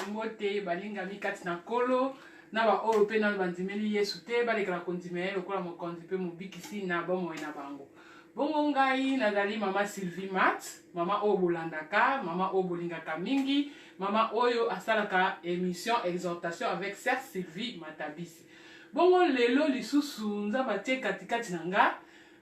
mbote balinga mikati na kolo na ba oyo pe na bandimeli Yesu te balekala kondimela lokola mokonzi pe mobikisi na bomoi na bango. Bongo ngai nazali mama Sylvie Mat, mama oyo bolandaka, mama oyo bolingaka mingi, mama oyo asalaka émission exhortation avec sœur Sylvie Matabisi. Bongo lelo lisusu nzamba tie katikati na nga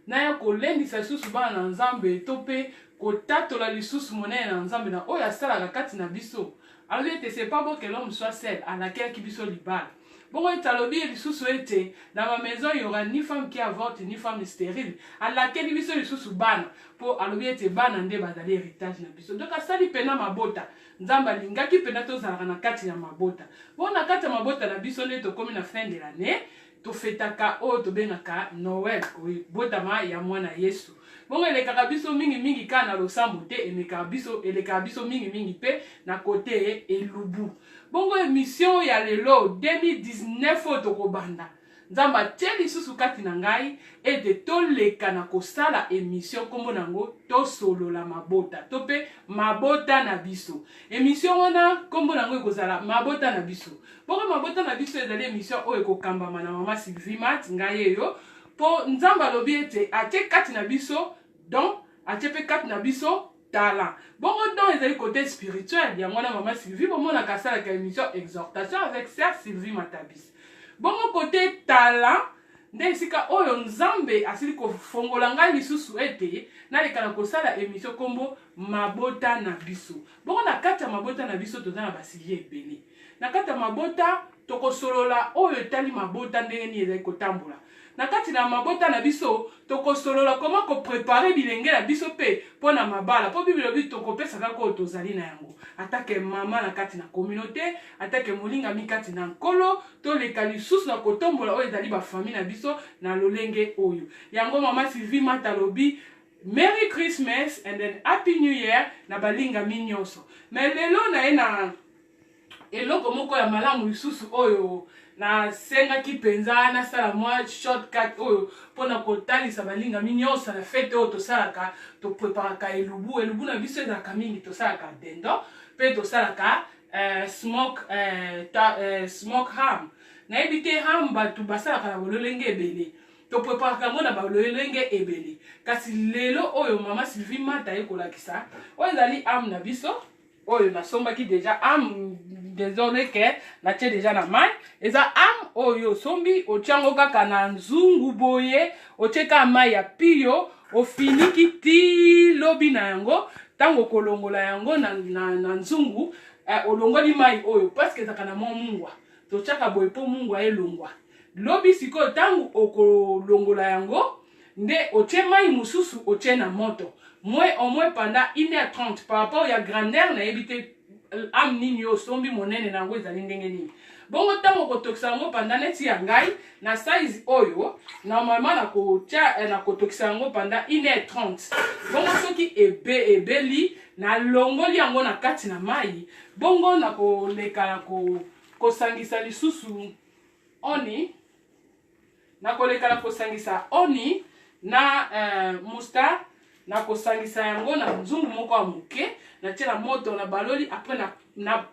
na ya kolendisa lisusu bana na nzambe to pe kotatola lisusu monene na nzambe na oyo asalaka kati na biso. Alors c'est pas bon que l'homme soit seul à laquelle qui biso libal. Bon, talobi lisusu ete dans ma maison il y aura ni femme qui avorte ni femme stérile à laquelle biso lisusu bana pour alobi ete bana nde bazali héritage na biso. Donc asali pena mabota nzamba lingaki pena tozalaka na kati ya mabota. Bon na kati ya mabota na biso nde tokomi na fin de l'année to fetaka o to bengaka Noël ko botama ya mwana Yesu. Bon elekaka biso mingi kana losambo te elekaka biso mingi pe na côté elubu. Bongo émission ya lelo 2019 otokobanda nzamba teli susu kati na ngai ete toleka na kosala émission kombo nango to solo la mabota to pe mabota na biso. Émission wana kombo nango ekozala mabota na biso. Bongo mabota na biso ezali émission oyo ekokambama na mama Sylvie Mat ngai eyo po nzamba lobi ete atie kati na biso donc atie pe kati na biso talent. Bongo donc ezali côté spirituel ya mwana mama Sylvie bomo na kasala ka émission exhortation avec sœur Sylvie Matabisi. Bongo côté talent nde sika oyo nzambe asili ko fongola ngai lisusu ete na leka na kosala émission kombo mabota na biso. Bongo na kati ya mabota na biso tozana basili ebele. Na kati ya mabota tokosolola oyo tali mabota ndenge ni ezali kotambola. Na kati na mabota na biso tokosolola comment ko préparer bilenge na biso pe pona mabala po bibelo bi tokopesa kako tozali na yango atake mama na kati na communauté atake molinga mikati na nkolo to leka lisusu na kotombola oyo ezali ba famille na biso na lolenge oyo yango mama Sylvie Matalobi Merry Christmas and then Happy New Year na balinga minyonso. Mais lelo na ena eloko moko ya malamu lisusu oyo na senga ki penza na sala moi shortcut oyo pona kotalisa balinga minyonso na fete oyo tosalaka to preparaka elubu na biso ezalaka mingi tosalaka dendo pe tosalaka smoke ham na ebite ham batu basalaka na bololenge ebele to preparaka ngo na bololenge ebele kasi lelo oyo mama Sylvie Mata ekolakisa oyo ezali ham na biso oyo nasombaki déjà am désormais que na tie déjà na mai eza am oyo sombi otiango kaka na nzungu boye otieka mai ya pio ofiniki ti lobi na yango tango kolongola yango na nzungu olongoli mai oyo parce que ezaka na mungwa totiaka boye po mungwa elongwa lobi sikoyo tango okolongola yango nde otie mai mususu otie na moto au moins pendant 1h30 par rapport à grandeur na ebité am nini yo sombi monene nango ezali ndenge nini. Bongo tango kotokisa yango pendant neti ya ngai na size oyo normalement na kotokisa yango pendant 1h30. Bongo soki ebeli na longoli yango na kati na mai bongo na koleka kosangisa lisusu oni na koleka na kosangisa oni na musta na kosangisa yango na nzungu moko ya muke na tia na moto na baloli après na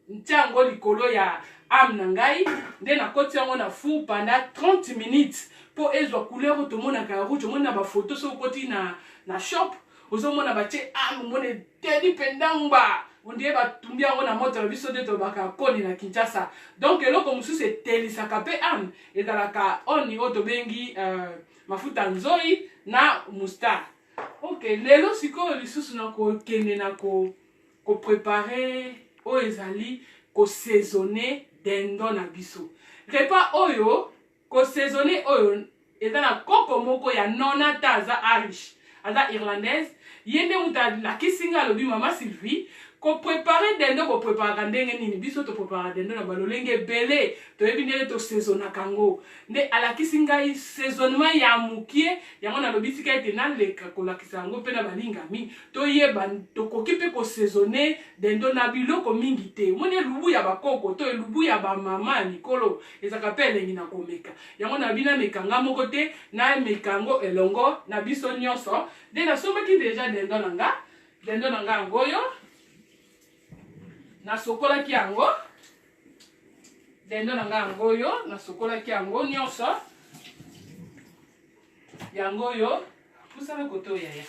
ntia yango likolo ya am na ngai nde na koti yango na four pendant 30 minutes po ezwa couleur to mona ka rouge mona ba photo so koti na shop ozo mona ba tie am mone tedi pendangba ondie ba tumbi yango na moto na biso de to baka koni na Kinshasa. Donc eloko mususu etelisaka pe am ezalaka oni oto bengi mafuta nzoi na moutarde. Ok, lelo sikoyo lisusu na kokende na ko préparer oyo ezali ko saisonner dendo na biso. Repas oyo ko saisonner oyo eza na kopo moko ya nona taza Irish, aza irlandaise, yende muta la kisinga lobi mama Sylvie ko préparer dendo ko préparer ndenge nini biso to préparer dendo na balolenge belé to ebindele to saisonna kango nde ala kisinga saisonnement ya mukie yango na lobi tika ete na leka ko lakisa ngo pe na balinga mingi to yeba to kokipe ko saisonner dendo na biloko mingi te mone lubu ya bakoko to lubu ya ba mama nikolo ezaka pe elengi na komeka yango na bina mekanga moko te na mekango elongo na biso nyonso de na sombaki déjà dendo nanga ngoyo na sokola ki yango dendo na nga yango yo na sokola ki yango nyonso yango yo pusana koto yaya.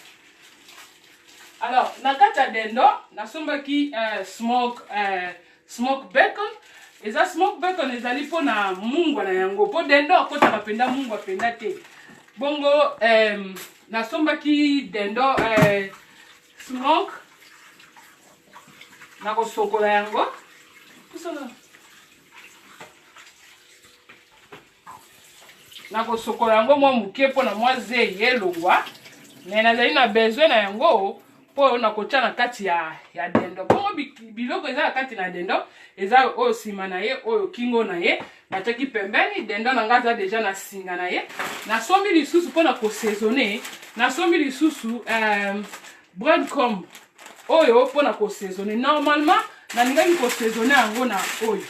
Alors na kati ya dendo nasombaki smoke bacon. Eza smoke bacon ezali pona mungwa na yango po dendo akotaka penda mungwa penda te. Bongo nasombaki dendo smoke na kosokola yango pusana na kosokola yango mwa muke pona mwa ze yelongwa mais nazali na besoin na yango po na kotia na kati ya dendo. Bongo biloko eza na kati na dendo eza oyo sima na ye oyo kingo na ye natiaki pembeni. Dendo na nga aza deja na singa na ye. Nasombi lisusu mpona kosaisonner nasombi lisusu breadcrumb oyo mpona kosaisonner. Normalement nalingaki kosaisonner yango na oyo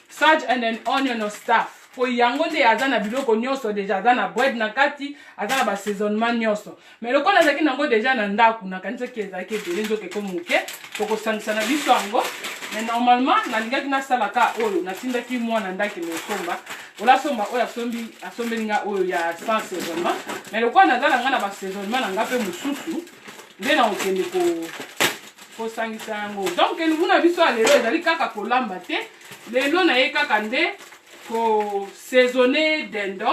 sage and an onion stuff po yango nde aza na biloko nyonso deja aza na bread na kati aza na basaisonnement nyonso. Mais lokola nazalaki nango deja na ndako nakanisaki ezalaki ebele nzokeko moke tokosangisa na biso yango. Mais normalement nalingaki nasalaka oyo natindaki mwana ndaki mesomba olasomba oyo asombeli nga oyo ya sans saisonnement. Mais lokola naza na nga na basaisonnement na nga mpe mosusu nde na okende kosangisa yango. Donc elubu na biso ya lelo ezali kaka kolamba te. Lelo na ye kaka nde kosaisonner dendo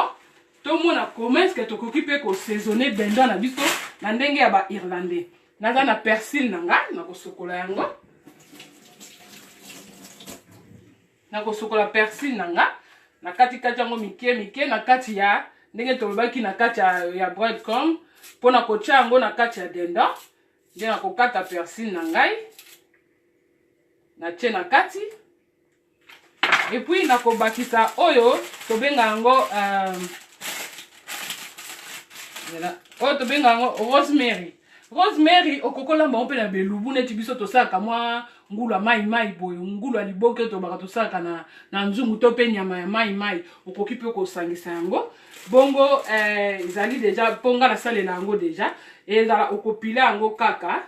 tomona comment est-ce que tokoki mpe kosaisonner dendo na biso na ndenge ya ba irlandais. Naza na persil na nga na kosokola yango na kosokola persil na nga na kati yango mike mike na kati ya ndenge tolobaki na kati ya breadcrumb mpona kotia yango na kati ya dendo. Nde na kokata persil na ngai natie na kati et puis na kobakisa oyo tobenga yango oyo tobenga yango rosemary. Rosemary okokolamba mpe na belubu neti biso tosalaka mwa ngulu ya mai boye ngulu ya liboke tobaka tosalaka na nzungu to mpe nyama ya mai okoki mpe kosangisa yango. Bongo ezali deja mpo nga nasalela yango deja ezala okopila yango kaka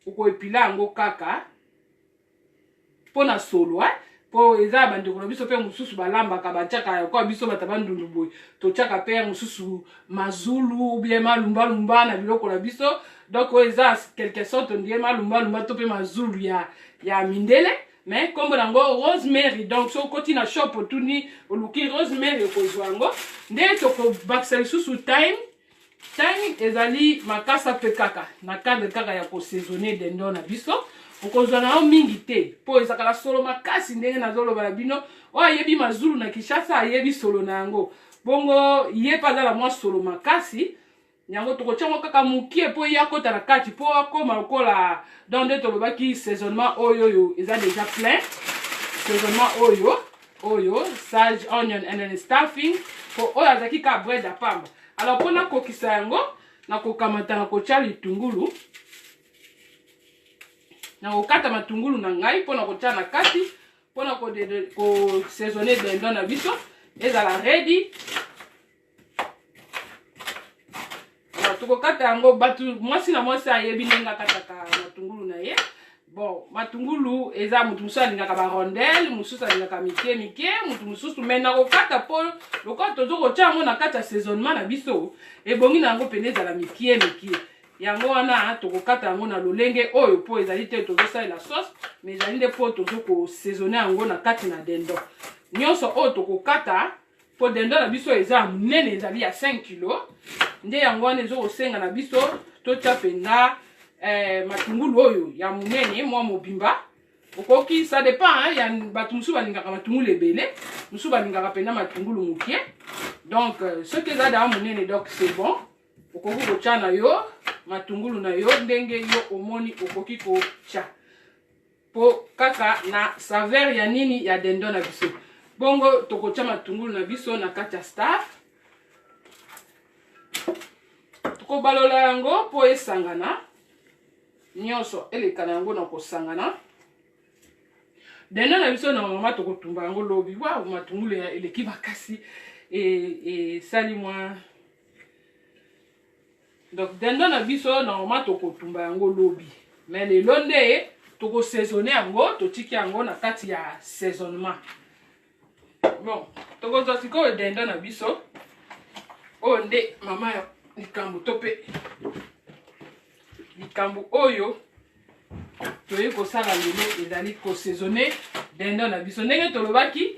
okoepila yango kaka pona solo po eza bandeko na biso pe mususu balambaka batiaka kwa biso bataba ndundu boy totiaka pe mususu mazulu ou bien malumba na biloko na biso. Donc eza quelque sorte ndie malumba to pe mazulu ya mindele. Mais comme nango rosemary donc so koti na shop tuni oluki rosemary kozwango nde toko baksa lisusu time ezali makasa pe kaka na cadre kaka ya kosaisonner dendo na biso. Okozwa na mingi te po ezakala solo makasi ndenge nazoloba na bino o ayebi mazulu na Kinshasa ayebi solo na yango. Bongo ye pa la mwa solo makasi yango tokotiango kaka mukie po ya kota na kati po akoma lokola dans nde tolobaki saisonnement oyo eza déjà plein. Saisonnement oyo sage onion and then stuffing po oyo azaki ka bread ya pamba. Alors pona kokisa yango na kokamata na kotia litungulu na kokata matungulu na ngai pona kotia na kati pona ko saisonner dendo na biso ezala ready. Tukokata yango batu mwasi na mwasi ayebi ndenge akataka matungulu na ye. Bon matungulu eza mutu mususu alingaka ba rondelle mususu alingaka mike mutu mususu mena kokata po lokola tozokotia yango na kati ya saisonnement na biso ebongi na yango pene ezala mike yango wana tokokata yango na lolenge oyo po ezali te tozosalela sauce mais ezali nde po tozokosaisonner yango na kati na dendo nyonso oyo tokokata po dendo na biso eza munene ezali ya 5 kg nde yango wana ezokosenga na biso totia penga matungulu oyo ya munene mwa mobimba okoki ça dépend ya batu mususu balingaka matungulu ebele mususu balingaka pena matungulu mukie. Donc ce que eza da munene donc c'est bon okoki kotia na yo matungulu na yo ndenge yo omoni okoki kotia po kaka na saveur ya nini ya dendo na biso. Bongo tokotia matungulu na biso na kati ya staff tokobalola yango po esangana nyonso elekana yango na kosangana. Dendo na biso na mama tokotumba yango lobi wa matungulu ya eleki bakasi sali mwa. Donc dendo na biso na mama tokotumba yango lobi mais lelo nde toko saisonner yango totiki yango na kati ya saisonnement. Bon, toko zo siko dendo na biso. O nde mama ya likambo tope. Likambo oyo toye ko sala lelo ezali ko saisonner dendo na biso. Ndenge tolobaki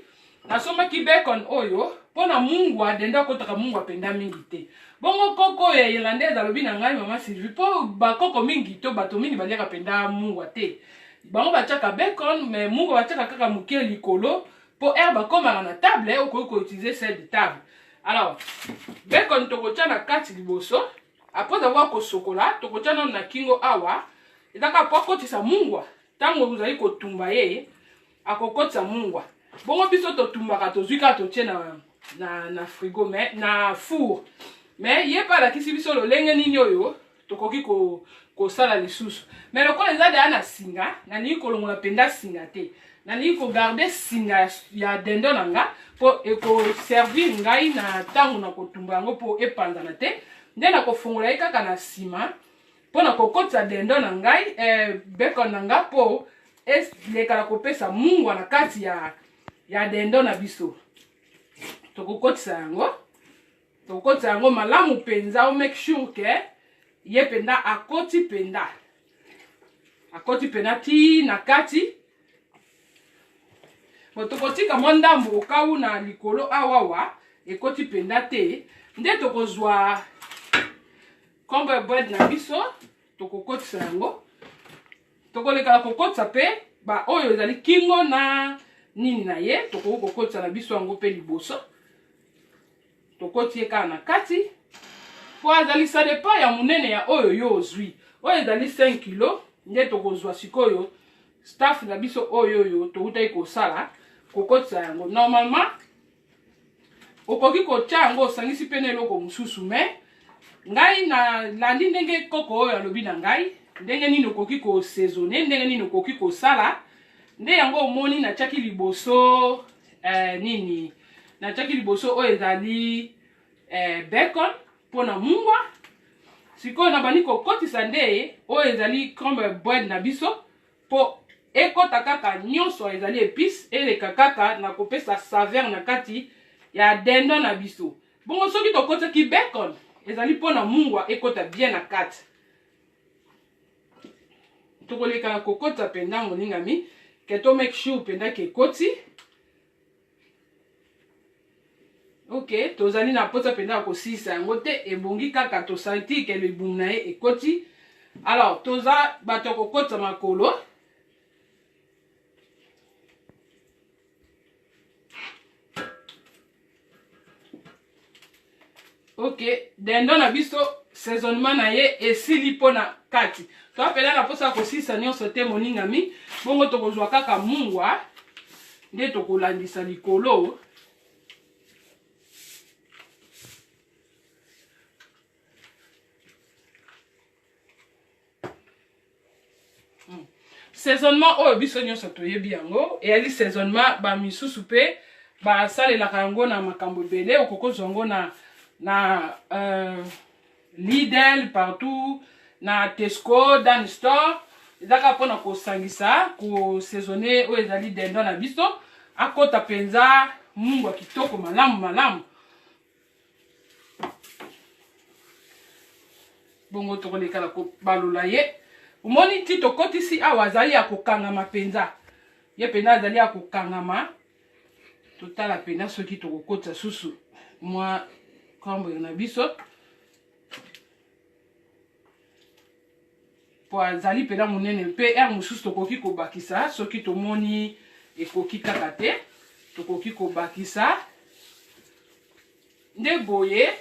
nasomaki bacon oyo pona mungwa dendo kotaka mungwa penda mingi te. Bongo koko ya irlandaise alobi na ngai mama Sylvie po ba koko mingi to bato mingi baliaka penda mungwa te. Bango batiaka bacon mais mungwa batiaka kaka muke likolo po herbe komaka na table okoki utiliser celle de table. Alors bacon tokotia na kati liboso après avoir kosokola tokotia na kingo awa ezaka po kotisa mungwa tango uzali kotumba ye akokotisa mungwa. Bongo biso totumbaka tozwika totie na frigo mais na four. Mais il y a pas la kisi biso lolenge nini oyo tokoki ko sala lisusu. Mais le kola ezade ana singa na ni kolongola penda singa te. Na ni ko garder singa ya dendo nanga po eko servir ngai na tango na kotumba ngo po epanzana te. Ndena ko fongola kaka na sima po na kokotsa dendo na ngai bacon nanga po lekala kopesa mungwa na kati ya dendo na biso. Tokokotsa yango. Tokotsa yango malamu penza o make sure ke ye penda akoti penda. Akoti penda ti na kati. Motokotika mwandambo okawu na likolo awawa ekoti penda te. Nde tokozwa kombe bread na biso tokokotsa yango. Tokoleka kokotsa pe ba oyo ezali kingo na nini na ye tokokotsa na biso yango pe liboso. Tokoti eka na kati po azali ça dépend ya munene ya oyo yo ozwi. Oyo ezali 5 kg nde tokozwa sikoyo staff na biso oyo yo toutai kosala kokotsa yango. Normalement okoki kotia yango osangisi pene eloko mususu mais ngai na landi ndenge koko oyo alobi na ngai ndenge nini okoki ko saisonner ndenge nini okoki kosala nde yango omoni na tiaki liboso nini na tiaki liboso oyo ezali bacon pona mungwa. Sikoyo na bani kokotisa nde oyo ezali crumble bread na biso po ekota kaka nyonso ezali épice eleka kaka na kopesa saveur na kati ya dendo na biso. Bongo soki tokotaki bacon ezali pona mungwa ekota bien na kati. Tokoleka kokota penda moningami ke to make sure penda ke koti. Ok, tozali na pota penda ko sisa yango te ebongi kaka to senti ke le bumna e ekoti. Alors toza bato kokota makolo. Ok, dendo na biso saisonnement na ye esili pona kati. To apela na posa ko sisa nyonso te moningami. Bongo tokozwa kaka mungwa nde tokolandisa likolo. Saisonnement oyo biso nyonso toyebi yango eyali saisonnement ba misusu pe ba salelaka yango na makambo ebele okokozwa yango na Lidl partout na Tesco dans store ezaka pona kosangisa ko saisonner oyo ezali dendo na biso akota penza mungwa kitoko malamu. Bongo tokoleka ko balola ye. Umoni ti tokotisi awa azali ya kokangama penza. Ye penda azali ya kokangama. Totala penda soki tokokotisa susu. Mwa kombe na biso. Po azali penda munene pe mususu tokoki kobakisa soki tomoni ekoki kaka te. Tokoki kobakisa. Nde boye.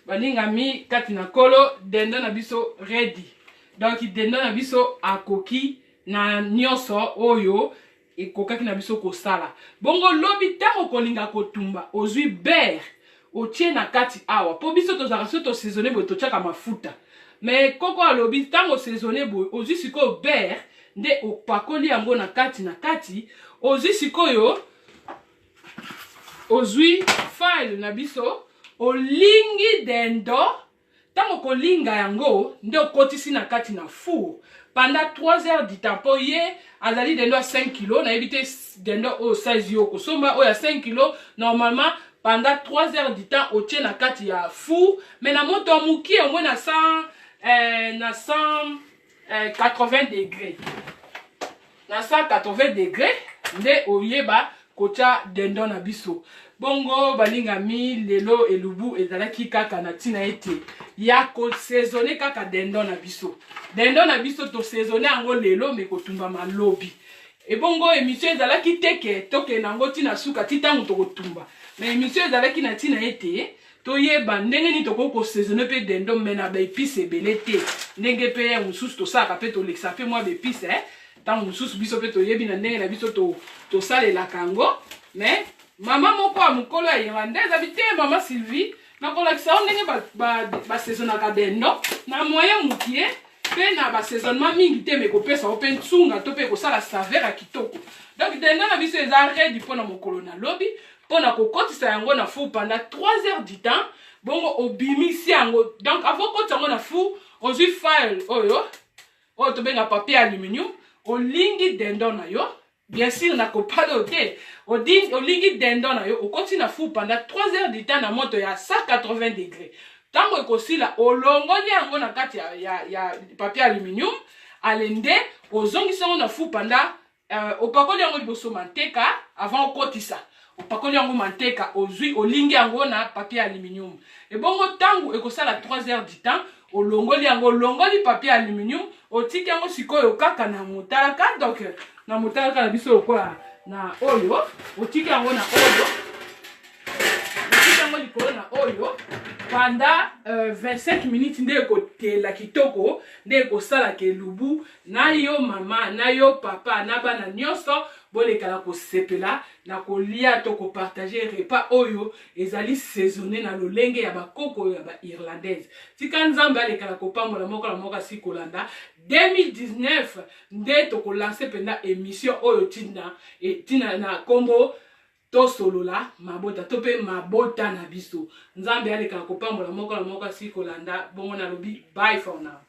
Balingami kati na kolo dendo na biso ready. Donc dendo na biso akoki na nyonso oyo ekokaki na biso kosala. Bongo lobi tango kolinga kotumba ozwi beurre otie na kati awa. Po biso tozaka so to saisonner bo totiaka mafuta. Mais koko alobi tango saisonner bo ozwi siko beurre nde opakoli yango na kati ozwi sikoyo ozwi file na biso olingi dendo Tango kolinga yango nde okotisi na kati na four pendant 3 heures du temps po ye azali dendo 5 kg na éviter dendo au 16 yo kosomba o ya 5 kg normalement pendant 3 heures du temps otie na kati ya four mais na moto muki au moins na 180 degrés na 180 degrés nde oyeba kocha dendo na biso. Bongo balingami lelo elubu ezalaki kaka na tina ete ya ko saisonner kaka dendo na biso. Dendo na biso to saisonner ango lelo me kotumba malobi. E bongo émission ezalaki teke toke nango tina suka titango to kotumba. Mais émission ezalaki na tina ete to yeba ndenge ni to ko saisonner pe dendo mena ba épice ebele te. Ndenge pe ya mususu to saka pe to lexa pe moi be épice tant mususu biso pe to yebi na ndenge na biso to salela kango. Mais maman moko a mukolo ya irlandaise habité maman Sylvie na kolakisa ndenge ba saisonnaka dendo na moyen mukie pe na ba saisonnement mingi te me kopesa o pe ntsunga to pe kosala saveur ya kitoko. Donc dendo na biso eza ready pona mokolo na lobi pona kokotisa yango na four pendant 3 heures du temps bongo obimisi yango. Donc avant kotisa yango na four ozwi file oyo to benga papier aluminium olingi dendo na yo. Bien sûr, na kopado te. Olingi dendo na yo, okoti na four pendant 3 heures du temps na moto ya 180 degrés. Tango ekosila olongoli yango na kati ya papier aluminium, alende ozongisa yango na four pendant opakoli yango liboso manteka avant okotisa. Opakoli yango manteka ozwi olingi yango na papier aluminium. Et bongo tango ekosala 3 heures du temps, olongoli yango longoli papier aluminium, otiki yango sikoyo kaka na motalaka. Donc na motalaka na biso lokola na oyo otiki yango na oyo otiki yango likolo na oyo pendant 25 minutes nde ekotela kitoko nde ekosalaka elubu na yo mama na yo papa na bana nyonso bolekala kosepela na kolia to kopartager repas oyo ezali saisonné na lolenge ya bakoko ya ba irlandaise. Tika nzambe alekala kopambola moko na moko si kolanda 2019 nde to kolancer penda émission oyo tina na kombo to solola mabota to pe mabota na biso. Nzambe alekala kopambola moko na moko si kolanda bongo na lobi bye for now.